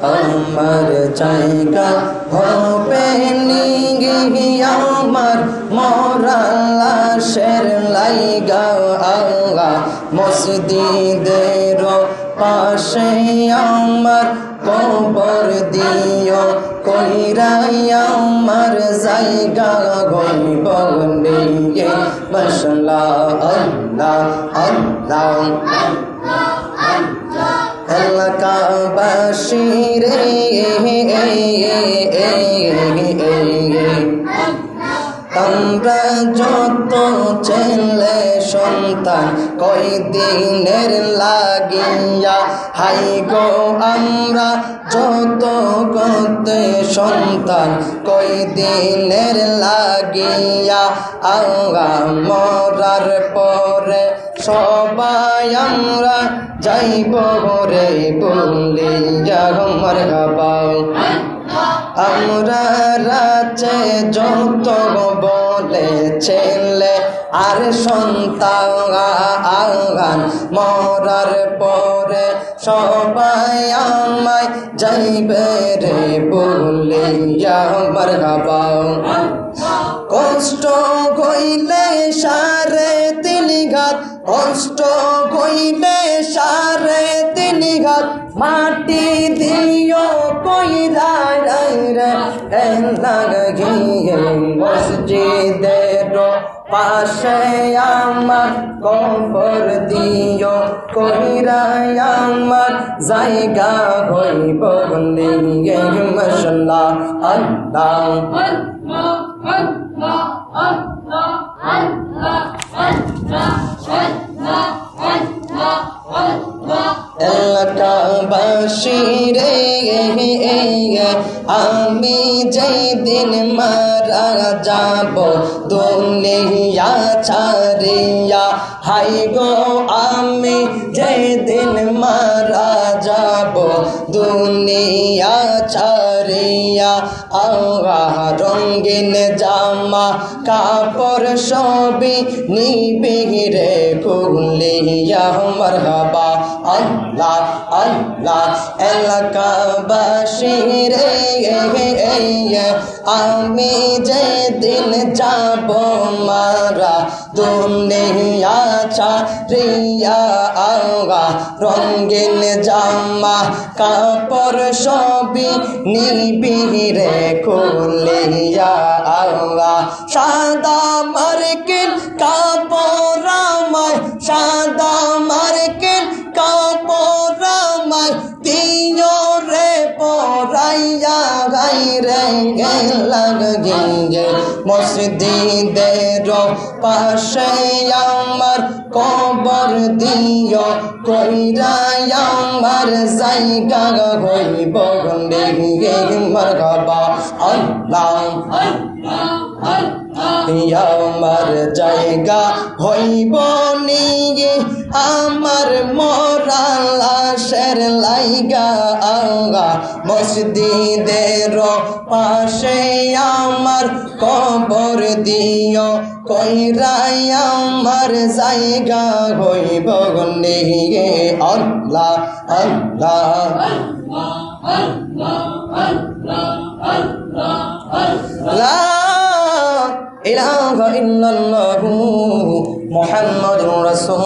আমার জায়গা হবে নিগি আমার মরা লাশের লাইগা আল্লাহ মসজিদের পাশে আমার কবর দিও কইরাই আমার জায়গা গইব নিয়ে মশলা আল্লাহ আল্লাহ এলাকাবাসী রে আমরা যত ছেলে সন্তান কয়দিনের লাগিয়া হাই গো আমরা যত গতে সন্তান কয়দিনের লাগিয়া আল্লাহ মরার পরে সবাই আমরা যাইব রে বলিয়া মারহাবা আমরা রাতে যত বলে ছেলে আর সন্তান মরার পরে সবাই আমায় যাইবে রে বলিয়া মারহাবা কষ্ট কইলে সারে তিনি ঘাত কষ্ট কইলে সারে তিনি ঘাত মাটি দিও কইরা রে লাগিয়ে মসজিদের পাশে আমার কবর দিও কইরা আমার জায়গা হইব নিয়ে মশলা আল্লাহ এলাকাবাসী রে আমি যেদিন মারা যাব দুনিয়া ছাড়িয়া হাই গো আমি যেদিন মারা যাব দুনিয়া ছাড়িয়া আল্লাহ রঙিন জামা কাপড় সবই নিবি রে খুলিয়া মারহাবা আল্লাহ আল্লাহ এলাকাবাসী রে আমি যেদিন যাব মারা দুনিয়া ছাড়িয়া আল্লাহ রঙিন জামা কাপড় সবই নিবি রে খুলিয়া আল্লাহ সাদা মার্কিন কাপড় আমায় সাদা মার্কিন কাপড় আমায় দিও রে পরাইয়া গাই রে লাগিয়ে মসজিদের পাশে আমার কবর দিও কইরা আমার জায়গা হইব নিয়ে মারহাবা আল্লাহ আমার জায়গা হইব নিয়ে আমার মরা লাশের লাইগা আল্লাহ মসজিদের পাশে আমার কবর দিও কইরা আমার জায়গা হইব নিয়ে আল্লাহ আল্লাহ লা ইলাহা ইল্লাল্লাহু মুহাম্মাদুর রাসূল।